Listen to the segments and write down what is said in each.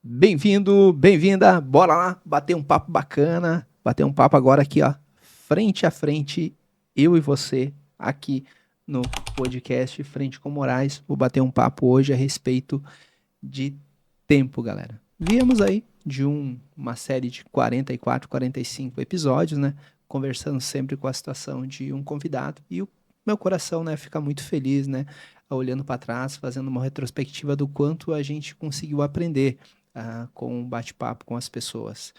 Bem-vindo, bem-vinda, bora lá, bater um papo bacana, bater um papo agora aqui, ó, frente a frente, eu e você, aqui no podcast Frente com Moraes. Vou bater um papo hoje a respeito de tempo, galera. Viemos aí de uma série de 44, 45 episódios, né, conversando sempre com a situação de um convidado, e o meu coração, né, fica muito feliz, né, olhando para trás, fazendo uma retrospectiva do quanto a gente conseguiu aprender com um bate-papo com as pessoas.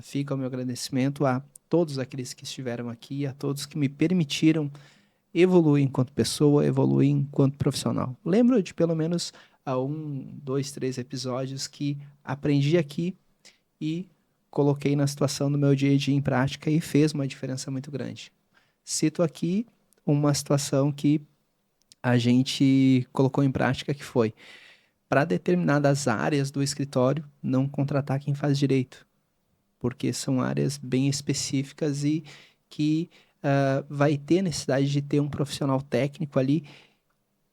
Fica o meu agradecimento a todos aqueles que estiveram aqui, a todos que me permitiram evoluir enquanto pessoa, evoluir enquanto profissional. Lembro de pelo menos dois, três episódios que aprendi aqui e coloquei na situação do meu dia a dia em prática e fez uma diferença muito grande. Cito aqui uma situação que a gente colocou em prática, que foi: para determinadas áreas do escritório, não contratar quem faz direito, porque são áreas bem específicas e que vai ter necessidade de ter um profissional técnico ali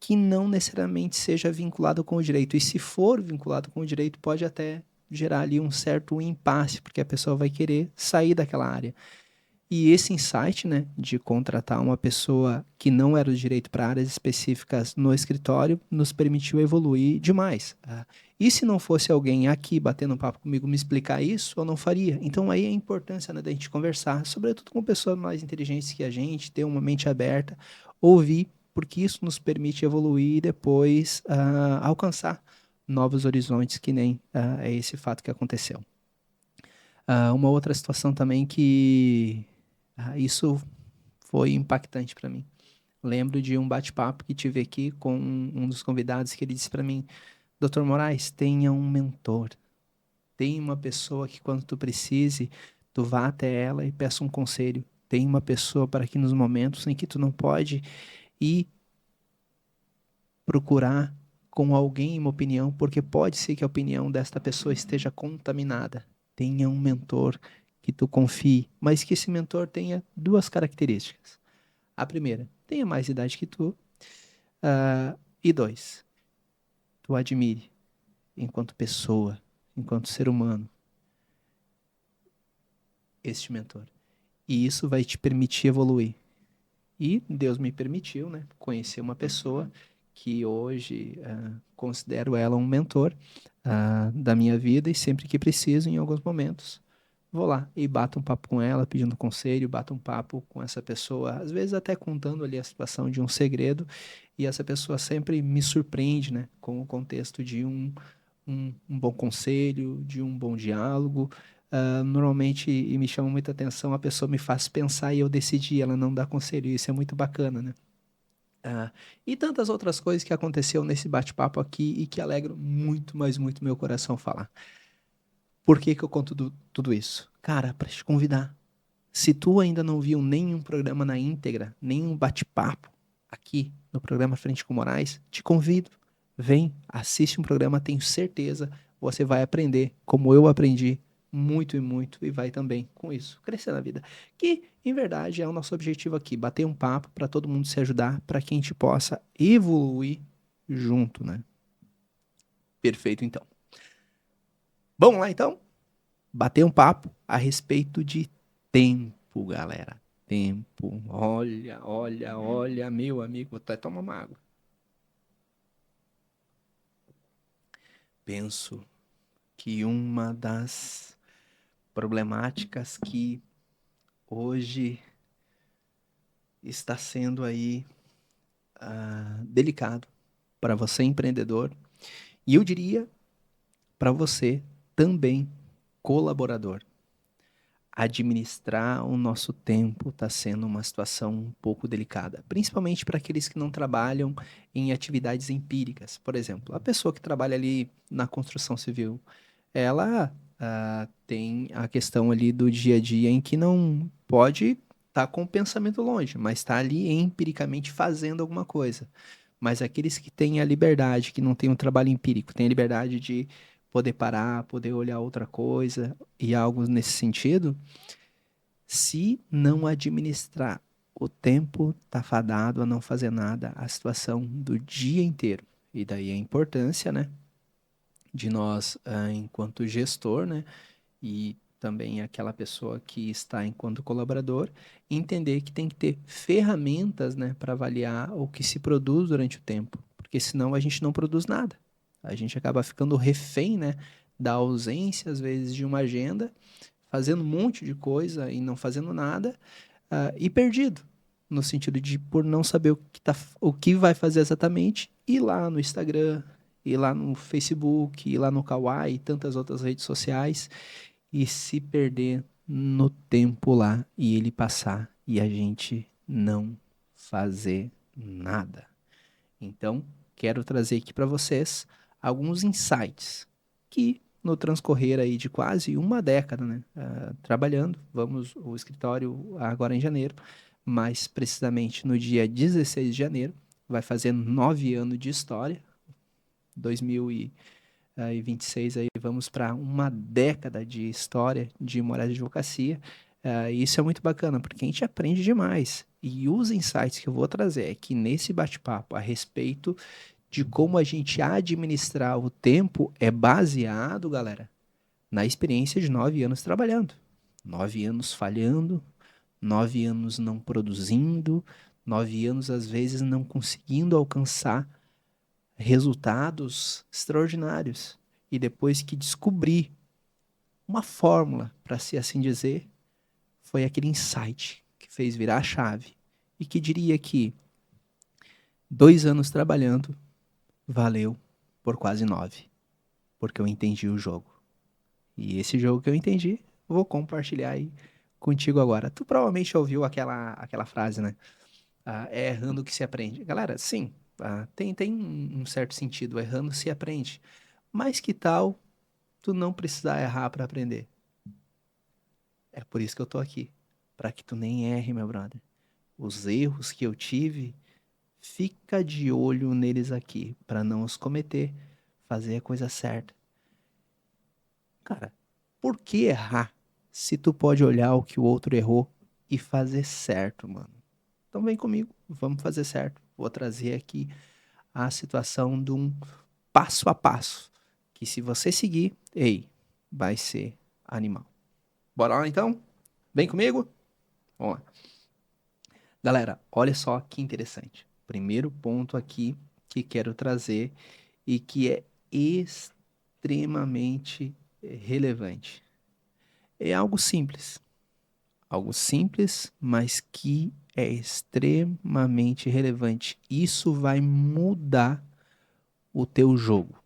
que não necessariamente seja vinculado com o direito. E se for vinculado com o direito, pode até gerar ali um certo impasse, porque a pessoa vai querer sair daquela área. E esse insight, né, de contratar uma pessoa que não era do direito para áreas específicas no escritório, nos permitiu evoluir demais. E se não fosse alguém aqui batendo um papo comigo me explicar isso, eu não faria. Então aí a importância, né, da gente conversar, sobretudo com pessoas mais inteligentes que a gente, ter uma mente aberta, ouvir, porque isso nos permite evoluir e depois alcançar novos horizontes, que nem é esse fato que aconteceu. Uma outra situação também que isso foi impactante para mim. Lembro de um bate-papo que tive aqui com um dos convidados, que ele disse para mim: Dr. Moraes, tenha um mentor. Tenha uma pessoa que quando tu precise, tu vá até ela e peça um conselho. Tenha uma pessoa para que nos momentos em que tu não pode ir procurar com alguém uma opinião, porque pode ser que a opinião desta pessoa esteja contaminada. Tenha um mentor que tu confie, mas que esse mentor tenha duas características. A primeira, tenha mais idade que tu. E dois, tu admire enquanto pessoa, enquanto ser humano, este mentor. E isso vai te permitir evoluir. E Deus me permitiu, né, conhecer uma pessoa que hoje considero ela um mentor da minha vida, e sempre que preciso, em alguns momentos, vou lá e bato um papo com ela, pedindo conselho, bato um papo com essa pessoa, às vezes até contando ali a situação de um segredo, e essa pessoa sempre me surpreende, né, com o contexto de um bom conselho, de um bom diálogo. Normalmente, e me chama muita atenção, a pessoa me faz pensar e eu decidi, ela não dá conselho, e isso é muito bacana, né? E tantas outras coisas que aconteceu nesse bate-papo aqui e que alegram muito, mas muito meu coração falar. Por que que eu conto tudo isso? Cara, para te convidar. Se tu ainda não viu nenhum programa na íntegra, nenhum bate-papo aqui no programa Frente com Moraes, te convido. Vem, assiste um programa, tenho certeza você vai aprender, como eu aprendi, muito e muito, e vai também, com isso, crescer na vida. Que, em verdade, é o nosso objetivo aqui, bater um papo para todo mundo se ajudar, para que a gente possa evoluir junto, né? Perfeito, então. Vamos lá, então? Bater um papo a respeito de tempo, galera. Tempo. Olha, olha, olha, meu amigo. Vou até tomar uma água. Penso que uma das problemáticas que hoje está sendo aí delicado para você, empreendedor, e eu diria para você também, colaborador. Administrar o nosso tempo está sendo uma situação um pouco delicada, principalmente para aqueles que não trabalham em atividades empíricas. Por exemplo, a pessoa que trabalha ali na construção civil, ela tem a questão ali do dia a dia em que não pode estar com o pensamento longe, mas está ali empiricamente fazendo alguma coisa. Mas aqueles que têm a liberdade, que não têm um trabalho empírico, têm a liberdade de poder parar, poder olhar outra coisa e algo nesse sentido, se não administrar o tempo, tá fadado a não fazer nada, a situação do dia inteiro. E daí a importância, né, de nós, enquanto gestor, né? E também aquela pessoa que está enquanto colaborador, entender que tem que ter ferramentas, né, para avaliar o que se produz durante o tempo, porque senão a gente não produz nada. A gente acaba ficando refém, né, da ausência, às vezes, de uma agenda, fazendo um monte de coisa e não fazendo nada, e perdido, no sentido de por não saber o que vai fazer exatamente, ir lá no Instagram, ir lá no Facebook, ir lá no Kawaii e tantas outras redes sociais e se perder no tempo lá e ele passar e a gente não fazer nada. Então, quero trazer aqui para vocês alguns insights que no transcorrer aí de quase uma década, né, trabalhando, o escritório agora em janeiro, mais precisamente no dia 16 de janeiro, vai fazer 9 anos de história, 2026 aí vamos para uma década de história de Moraes de Advocacia. E isso é muito bacana, porque a gente aprende demais. E os insights que eu vou trazer aqui nesse bate-papo a respeito de como a gente administrar o tempo é baseado, galera, na experiência de 9 anos trabalhando. 9 anos falhando, 9 anos não produzindo, 9 anos às vezes não conseguindo alcançar resultados extraordinários. E depois que descobri uma fórmula, para se assim dizer, foi aquele insight que fez virar a chave e que diria que 2 anos trabalhando valeu por quase 9, porque eu entendi o jogo. E esse jogo que eu entendi, vou compartilhar aí contigo agora. Tu provavelmente ouviu aquela frase, né? É errando que se aprende. Galera, sim, tem um certo sentido. Errando se aprende. Mas que tal tu não precisar errar para aprender? É por isso que eu tô aqui. Para que tu nem erre, meu brother. Os erros que eu tive, fica de olho neles aqui, para não os cometer, fazer a coisa certa. Cara, por que errar se tu pode olhar o que o outro errou e fazer certo, mano? Então vem comigo, vamos fazer certo. Vou trazer aqui a situação de um passo a passo, que se você seguir, ei, vai ser animal. Bora lá então? Vem comigo? Vamos lá. Galera, olha só que interessante. Primeiro ponto aqui que quero trazer e que é extremamente relevante. É algo simples, mas que é extremamente relevante. Isso vai mudar o teu jogo.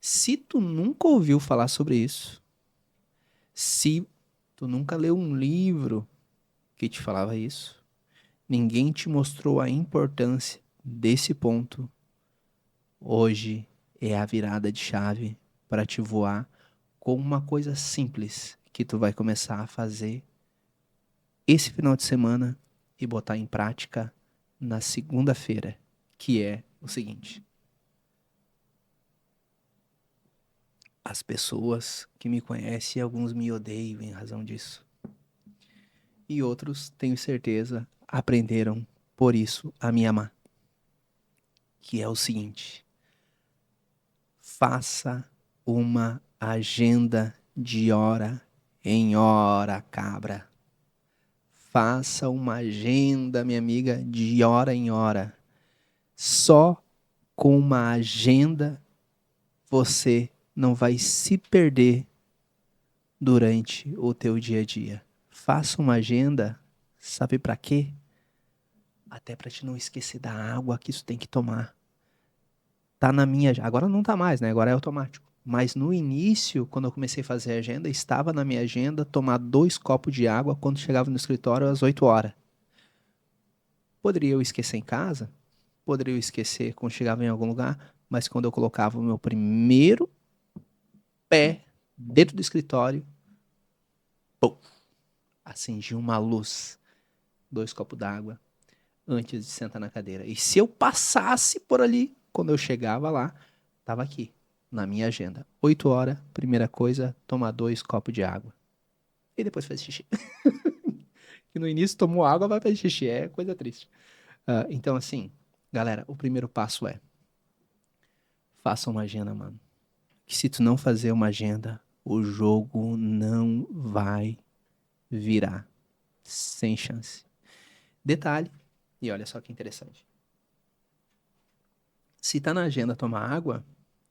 Se tu nunca ouviu falar sobre isso, se tu nunca leu um livro que te falava isso, ninguém te mostrou a importância desse ponto, hoje é a virada de chave para te voar com uma coisa simples que tu vai começar a fazer esse final de semana e botar em prática na segunda-feira, que é o seguinte: as pessoas que me conhecem, alguns me odeiam em razão disso, e outros, tenho certeza, aprenderam por isso a me amar, que é o seguinte: faça uma agenda de hora em hora, cabra. Faça uma agenda, minha amiga, de hora em hora. Só com uma agenda você não vai se perder durante o teu dia a dia. Faça uma agenda, sabe para quê? Até para te não esquecer da água que isso tem que tomar. Tá na minha, agora não tá mais, né? Agora é automático. Mas no início, quando eu comecei a fazer a agenda, estava na minha agenda tomar 2 copos de água quando chegava no escritório às 8 horas. Poderia eu esquecer em casa? Poderia eu esquecer quando chegava em algum lugar, mas quando eu colocava o meu primeiro pé dentro do escritório, pum, acendia uma luz, 2 copos d'água antes de sentar na cadeira. E se eu passasse por ali, quando eu chegava lá, estava aqui, na minha agenda. 8 horas, primeira coisa, tomar 2 copos de água. E depois fazer xixi. E no início tomou água, vai fazer xixi. É coisa triste. Então, assim, galera, o primeiro passo é: faça uma agenda, mano. que se tu não fazer uma agenda, o jogo não vai virar. Sem chance. Detalhe, e olha só que interessante. Se tá na agenda tomar água,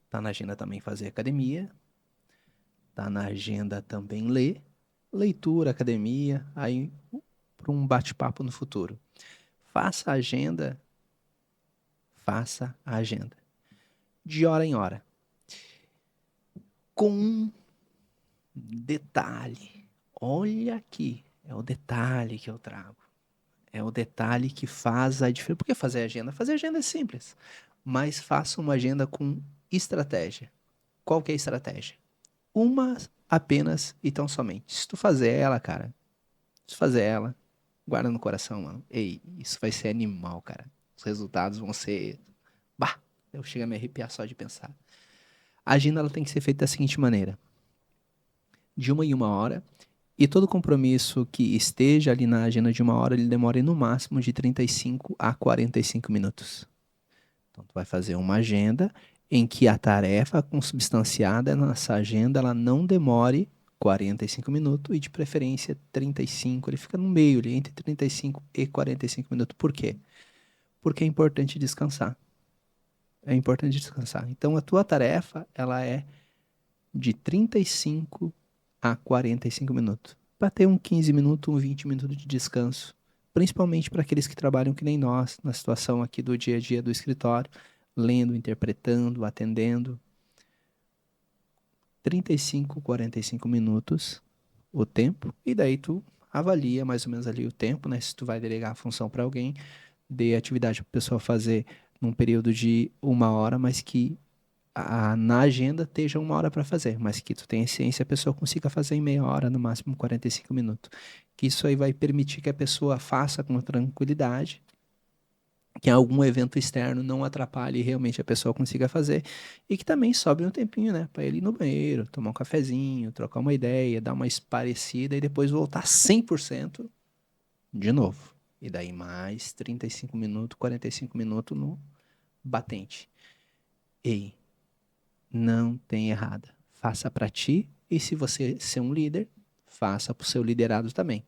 tá na agenda também fazer academia, tá na agenda também ler, leitura, academia, aí para um bate-papo no futuro. Faça a agenda, faça a agenda. De hora em hora. Com um detalhe. Olha aqui, é o detalhe que eu trago. É o detalhe que faz a diferença. Por que fazer agenda? Fazer agenda é simples, mas faça uma agenda com estratégia. Qual que é a estratégia? Uma apenas e tão somente. Se tu fazer ela, cara, se tu fazer ela, guarda no coração, mano. Ei, isso vai ser animal, cara. Os resultados vão ser... Bah, eu chego a me arrepiar só de pensar. A agenda ela tem que ser feita da seguinte maneira. De 1 em 1 hora, e todo compromisso que esteja ali na agenda de 1 hora, ele demora no máximo de 35 a 45 minutos. Então, tu vai fazer uma agenda em que a tarefa consubstanciada nessa agenda, ela não demore 45 minutos e de preferência 35. Ele fica no meio, ali, entre 35 e 45 minutos. Por quê? Porque é importante descansar. É importante descansar. Então, a tua tarefa, ela é de 35 a 45 minutos. Para ter um 15 minutos, um 20 minutos de descanso. Principalmente para aqueles que trabalham que nem nós, na situação aqui do dia a dia do escritório, lendo, interpretando, atendendo. 35, 45 minutos o tempo, e daí tu avalia mais ou menos ali o tempo, né? Se tu vai delegar a função para alguém, dê atividade para a pessoa fazer num período de 1 hora, mas que na agenda esteja 1 hora para fazer, mas que tu tenha ciência, a pessoa consiga fazer em meia hora, no máximo 45 minutos. Que isso aí vai permitir que a pessoa faça com tranquilidade, que algum evento externo não atrapalhe e realmente a pessoa consiga fazer, e que também sobre um tempinho, né, para ele ir no banheiro, tomar um cafezinho, trocar uma ideia, dar uma esparecida e depois voltar 100% de novo. E daí mais 35 minutos, 45 minutos no batente. Ei, não tem errada. Faça para ti e se você ser um líder, faça para o seu liderado também.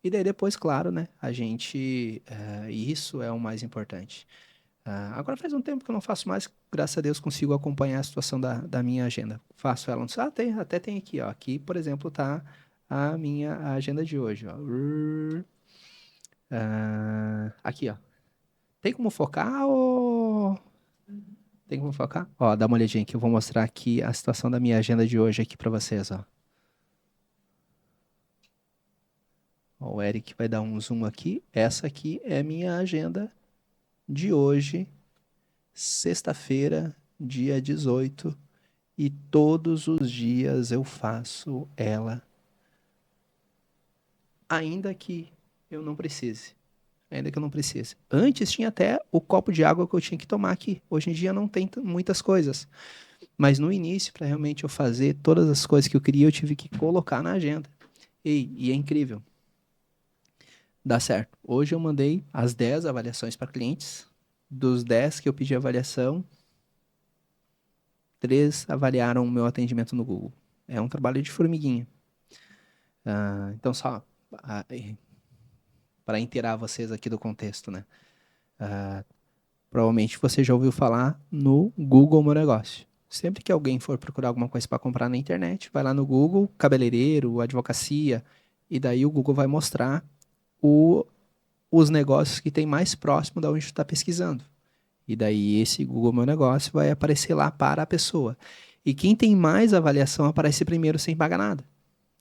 E daí depois, claro, né, a gente, isso é o mais importante. Agora faz um tempo que eu não faço mais, graças a Deus consigo acompanhar a situação da minha agenda. Faço ela, até tem aqui, ó. Aqui, por exemplo, tá a minha agenda de hoje, ó. Aqui, ó. Tem como focar ou... Tem como focar? Ó, dá uma olhadinha aqui, eu vou mostrar aqui a situação da minha agenda de hoje aqui pra vocês, ó. Ó, o Eric vai dar um zoom aqui. Essa aqui é a minha agenda de hoje, sexta-feira, dia 18, e todos os dias eu faço ela, ainda que eu não precise. Ainda que eu não precise. Antes tinha até o copo de água que eu tinha que tomar aqui. Hoje em dia não tem muitas coisas. Mas no início, para realmente eu fazer todas as coisas que eu queria, eu tive que colocar na agenda. E é incrível. Dá certo. Hoje eu mandei as 10 avaliações para clientes. Dos 10 que eu pedi avaliação, 3 avaliaram o meu atendimento no Google. É um trabalho de formiguinha. Então, só para inteirar vocês aqui do contexto, né? Provavelmente você já ouviu falar no Google Meu Negócio. Sempre que alguém for procurar alguma coisa para comprar na internet, vai lá no Google, cabeleireiro, advocacia, e daí o Google vai mostrar os negócios que tem mais próximo da onde você está pesquisando. E daí esse Google Meu Negócio vai aparecer lá para a pessoa. E quem tem mais avaliação aparece primeiro sem pagar nada.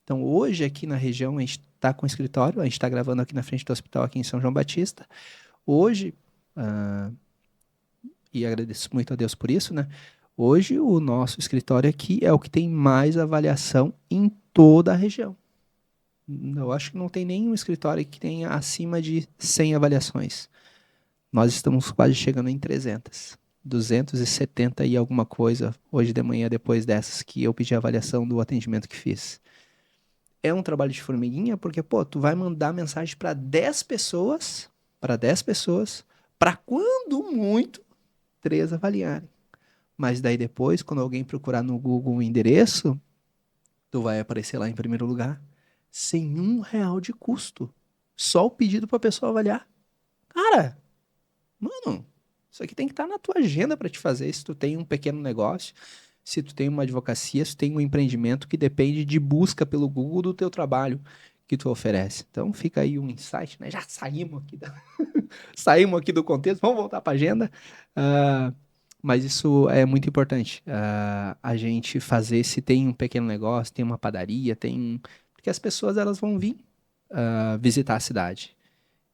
Então hoje aqui na região a gente está com o escritório, a gente está gravando aqui na frente do hospital aqui em São João Batista. Hoje, e agradeço muito a Deus por isso, né? Hoje o nosso escritório aqui é o que tem mais avaliação em toda a região. Eu acho que não tem nenhum escritório que tenha acima de 100 avaliações. Nós estamos quase chegando em 300. 270 e alguma coisa hoje de manhã, depois dessas que eu pedi a avaliação do atendimento que fiz. É um trabalho de formiguinha, porque, pô, tu vai mandar mensagem para 10 pessoas, para quando muito, 3 avaliarem. Mas daí depois, quando alguém procurar no Google o endereço, tu vai aparecer lá em primeiro lugar, sem R$ 1 de custo. Só o pedido pra pessoa avaliar. Cara, mano, isso aqui tem que estar na tua agenda para te fazer. Se tu tem um pequeno negócio, se tu tem uma advocacia, se tu tem um empreendimento que depende de busca pelo Google do teu trabalho que tu oferece. Então fica aí um insight, né? Já saímos aqui do contexto, vamos voltar para a agenda. Ah, mas isso é muito importante. A gente fazer, se tem um pequeno negócio, tem uma padaria, porque as pessoas elas vão vir visitar a cidade.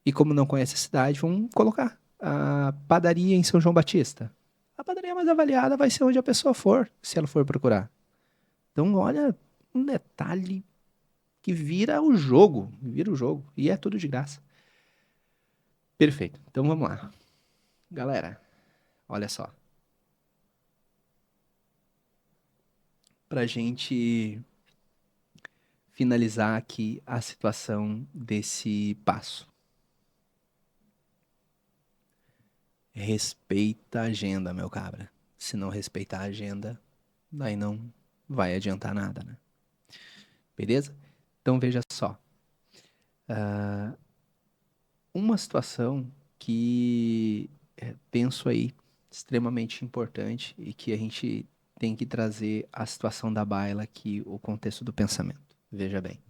E como não conhece a cidade, vão colocar a padaria em São João Batista. A padaria mais avaliada vai ser onde a pessoa for, se ela for procurar. Então, olha, um detalhe que vira o jogo, e é tudo de graça. Perfeito. Então vamos lá. Galera, olha só. Pra gente finalizar aqui a situação desse passo. Respeita a agenda, meu cabra. Se não respeitar a agenda, daí não vai adiantar nada, né? Beleza? Então veja só. Uma situação que penso aí extremamente importante e que a gente tem que trazer a situação da baila aqui, o contexto do pensamento. Veja bem.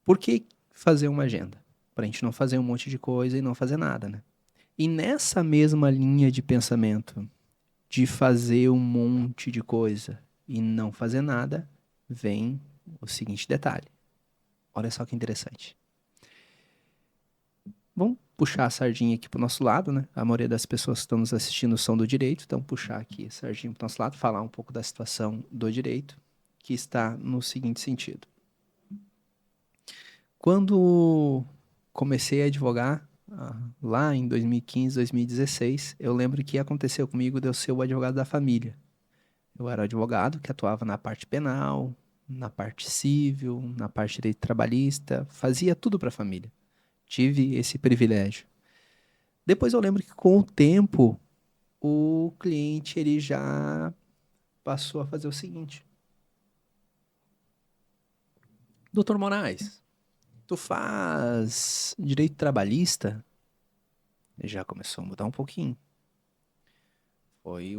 Por que fazer uma agenda? Para a gente não fazer um monte de coisa e não fazer nada, né? E nessa mesma linha de pensamento de fazer um monte de coisa e não fazer nada, vem o seguinte detalhe. Olha só que interessante. Vamos puxar a sardinha aqui pro nosso lado, né? A maioria das pessoas que estão nos assistindo são do direito, então puxar aqui a sardinha pro nosso lado, falar um pouco da situação do direito, que está no seguinte sentido. Quando comecei a advogar, lá em 2015, 2016, eu lembro que aconteceu comigo de eu ser o advogado da família. Eu era advogado que atuava na parte penal, na parte civil, na parte de direito trabalhista, fazia tudo para a família. Tive esse privilégio. Depois eu lembro que com o tempo o cliente ele já passou a fazer o seguinte: Doutor Moraes, tu faz direito trabalhista? Já começou a mudar um pouquinho. Foi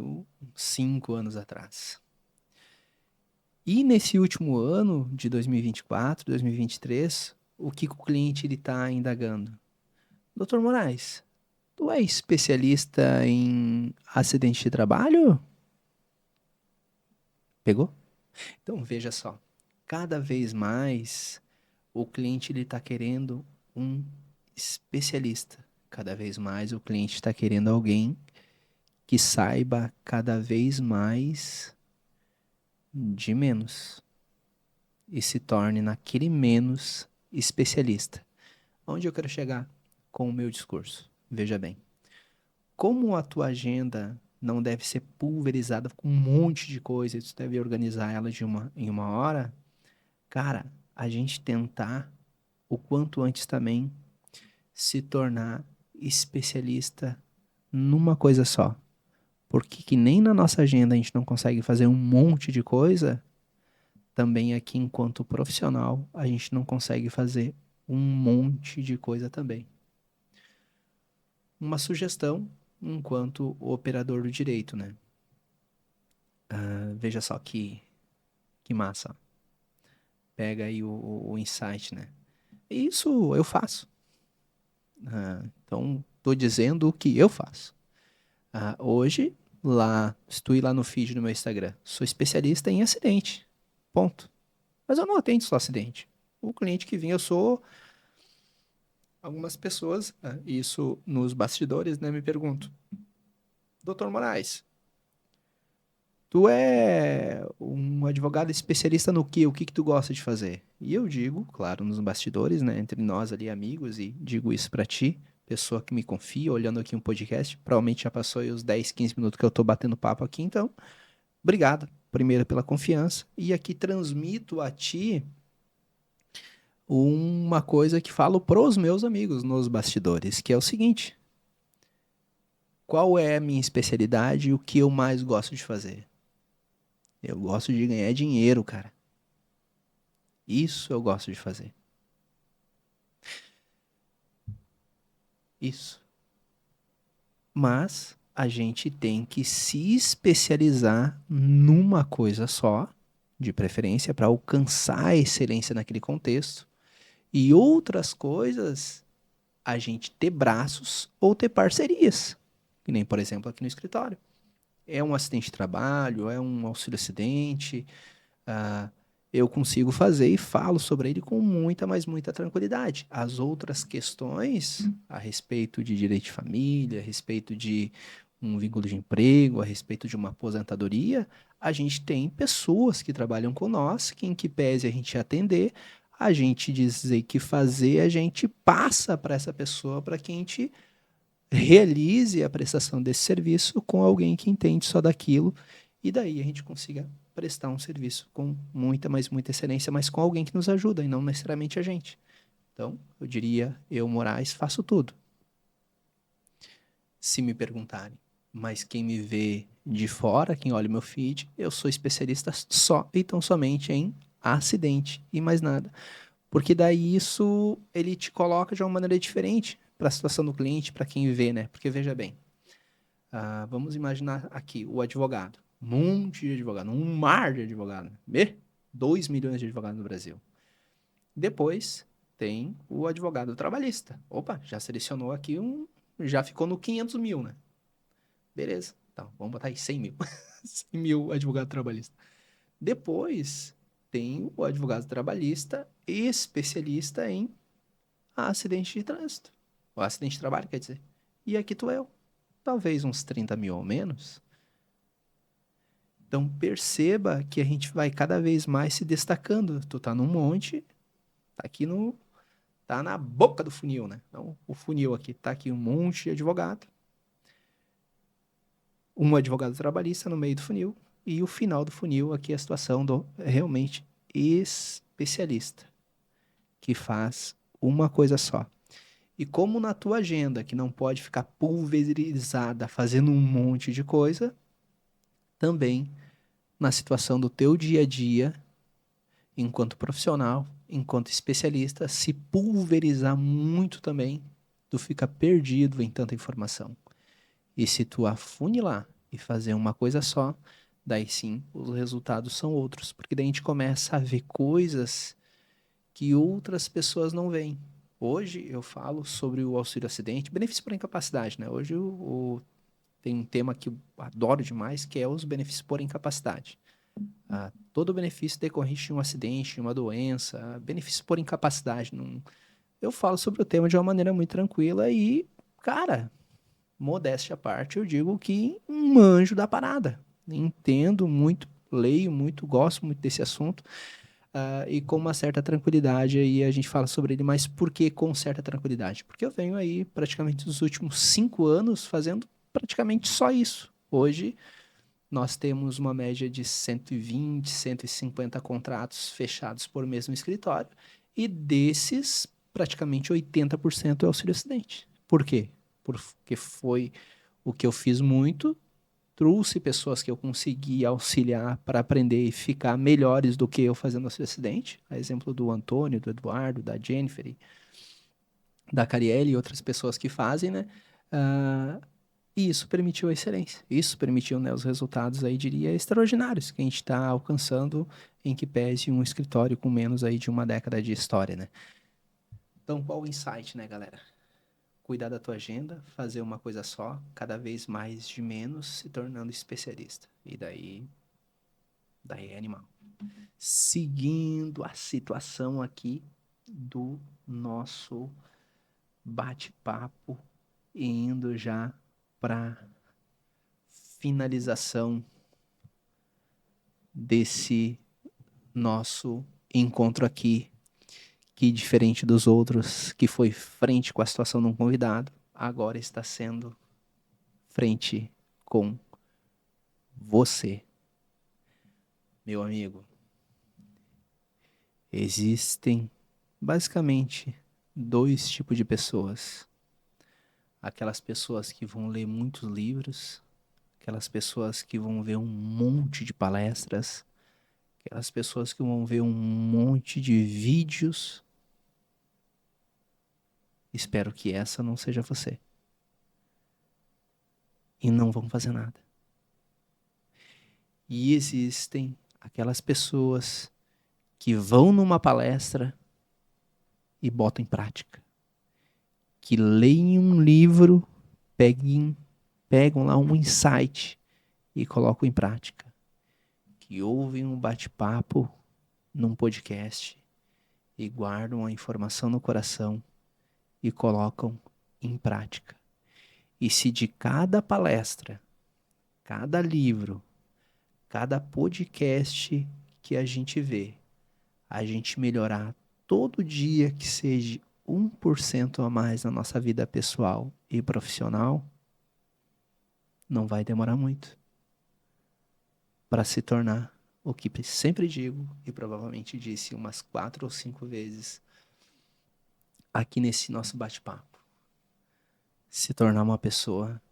5 anos atrás. E nesse último ano de 2024, 2023, o que o cliente ele está indagando? Doutor Moraes, tu é especialista em acidente de trabalho? Pegou? Então veja só, cada vez mais o cliente ele está querendo um especialista. Cada vez mais o cliente está querendo alguém que saiba cada vez mais de menos e se torne naquele menos especialista. Onde eu quero chegar com o meu discurso? Veja bem, como a tua agenda não deve ser pulverizada com um monte de coisa, tu deve organizar ela em uma hora, cara, a gente tentar o quanto antes também se tornar especialista numa coisa só. Porque que nem na nossa agenda a gente não consegue fazer um monte de coisa, também aqui enquanto profissional a gente não consegue fazer um monte de coisa também. Uma sugestão enquanto operador do direito, né? Veja só que massa. Pega aí o insight, né? Isso eu faço. Então, estou dizendo o que eu faço. Hoje, se tu ir lá no feed do meu Instagram, sou especialista em acidente. Ponto. Mas eu não atendo só acidente. O cliente que vinha, eu sou algumas pessoas, isso nos bastidores, né, me perguntam, Doutor Moraes, tu é um advogado especialista no quê? O que que tu gosta de fazer? E eu digo, claro, nos bastidores, né, entre nós ali amigos, e digo isso pra ti, pessoa que me confia, olhando aqui um podcast, provavelmente já passou aí os 10, 15 minutos que eu tô batendo papo aqui, então, obrigado, primeiro pela confiança, e aqui transmito a ti uma coisa que falo pros meus amigos nos bastidores, que é o seguinte: Qual é a minha especialidade e o que eu mais gosto de fazer? Eu gosto de ganhar dinheiro, cara. Isso eu gosto de fazer. Isso. Mas a gente tem que se especializar numa coisa só, de preferência, para alcançar a excelência naquele contexto. E outras coisas, a gente ter braços ou ter parcerias. Que nem, por exemplo, aqui no escritório. É um acidente de trabalho, é um auxílio acidente, ah, eu consigo fazer e falo sobre ele com muita, mas muita tranquilidade. As outras questões a respeito de direito de família, a respeito de um vínculo de emprego, a respeito de uma aposentadoria, a gente tem pessoas que trabalham com nós, que em que pese a gente atender, a gente dizer que fazer, a gente passa para essa pessoa para que a gente realize a prestação desse serviço com alguém que entende só daquilo e daí a gente consiga prestar um serviço com muita, mas muita excelência, mas com alguém que nos ajuda e não necessariamente a gente. Então, eu diria, eu, Moraes, faço tudo. Se me perguntarem, mas quem me vê de fora, quem olha o meu feed, eu sou especialista só e tão somente em acidente e mais nada. Porque daí isso ele te coloca de uma maneira diferente para a situação do cliente, para quem vê, né? Porque veja bem, vamos imaginar aqui o advogado. Um monte de advogado, um mar de advogado. 2 milhões de advogados no Brasil. Depois tem o advogado trabalhista. Opa, já selecionou aqui um. Já ficou no 500 mil, né? Beleza. Então, vamos botar aí 100 mil. 100 mil advogado trabalhista. Depois tem o advogado trabalhista especialista em acidente de trânsito. O acidente de trabalho, quer dizer. E aqui tô eu. Talvez uns 30 mil ou menos. Então perceba que a gente vai cada vez mais se destacando. Tu tá num monte, tá aqui no, tá na boca do funil, né? Então o funil aqui tá aqui um monte de advogado, um advogado trabalhista no meio do funil e o final do funil aqui é a situação do realmente especialista que faz uma coisa só. E como na tua agenda que não pode ficar pulverizada fazendo um monte de coisa, também na situação do teu dia a dia enquanto profissional, enquanto especialista, se pulverizar muito também, tu fica perdido em tanta informação. E se tu afunilar e fazer uma coisa só, daí sim os resultados são outros, porque daí a gente começa a ver coisas que outras pessoas não veem. Hoje eu falo sobre o auxílio acidente, benefício por incapacidade, né? Hoje tem um tema que eu adoro demais, que é os benefícios por incapacidade. Todo benefício decorrente de um acidente, de uma doença, benefício por incapacidade. Não... Eu falo sobre o tema de uma maneira muito tranquila e, cara, modéstia à parte, eu digo que manjo da parada. Entendo muito, leio muito, gosto muito desse assunto e com uma certa tranquilidade aí a gente fala sobre ele, mas por que com certa tranquilidade? Porque eu venho aí praticamente nos últimos 5 anos fazendo praticamente só isso. Hoje nós temos uma média de 120, 150 contratos fechados por mês no escritório, e desses, praticamente 80% é auxílio acidente. Por quê? Porque foi o que eu fiz muito, trouxe pessoas que eu consegui auxiliar para aprender e ficar melhores do que eu fazendo auxílio acidente. A exemplo do Antônio, do Eduardo, da Jennifer, da Carielle e outras pessoas que fazem, né? Uh, e isso permitiu a excelência. Isso permitiu, né, os resultados aí, diria, extraordinários que a gente está alcançando em que pese um escritório com menos aí de uma década de história, né? Então, qual o insight, né, galera? Cuidar da tua agenda, fazer uma coisa só, cada vez mais de menos, se tornando especialista. E daí é animal. Seguindo a situação aqui do nosso bate-papo, indo já para finalização desse nosso encontro aqui, que diferente dos outros, que foi frente com a situação de um convidado, agora está sendo frente com você, meu amigo. Existem basicamente dois tipos de pessoas: aquelas pessoas que vão ler muitos livros, aquelas pessoas que vão ver um monte de palestras, aquelas pessoas que vão ver um monte de vídeos. Espero que essa não seja você. E não vão fazer nada. E existem aquelas pessoas que vão numa palestra e botam em prática. Que leem um livro, pegam lá um insight e colocam em prática. Que ouvem um bate-papo num podcast e guardam a informação no coração e colocam em prática. E se de cada palestra, cada livro, cada podcast que a gente vê, a gente melhorar todo dia que seja 1% a mais na nossa vida pessoal e profissional, não vai demorar muito para se tornar o que sempre digo e provavelmente disse umas 4 ou 5 vezes aqui nesse nosso bate-papo. Se tornar uma pessoa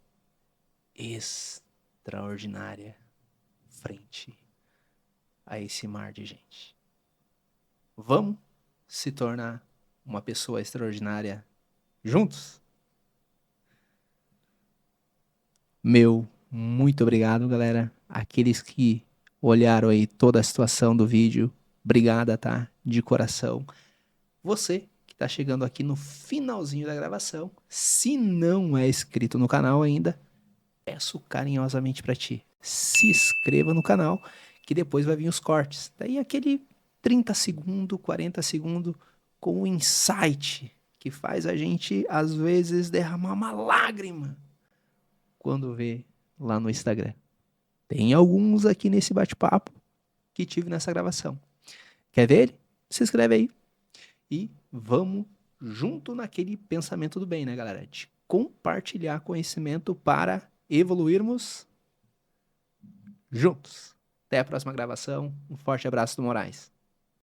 extraordinária frente a esse mar de gente. Vamos se tornar uma pessoa extraordinária juntos? Meu muito obrigado, galera. Aqueles que olharam aí toda a situação do vídeo, obrigada, tá? De coração. Você que tá chegando aqui no finalzinho da gravação, se não é inscrito no canal ainda, peço carinhosamente para ti, se inscreva no canal, que depois vai vir os cortes. Daí aquele 30 segundos, 40 segundos com o insight que faz a gente, às vezes, derramar uma lágrima quando vê lá no Instagram. Tem alguns aqui nesse bate-papo que tive nessa gravação. Quer ver ele? Se inscreve aí. E vamos junto naquele pensamento do bem, né, galera? De compartilhar conhecimento para evoluirmos juntos. Até a próxima gravação. Um forte abraço do Moraes.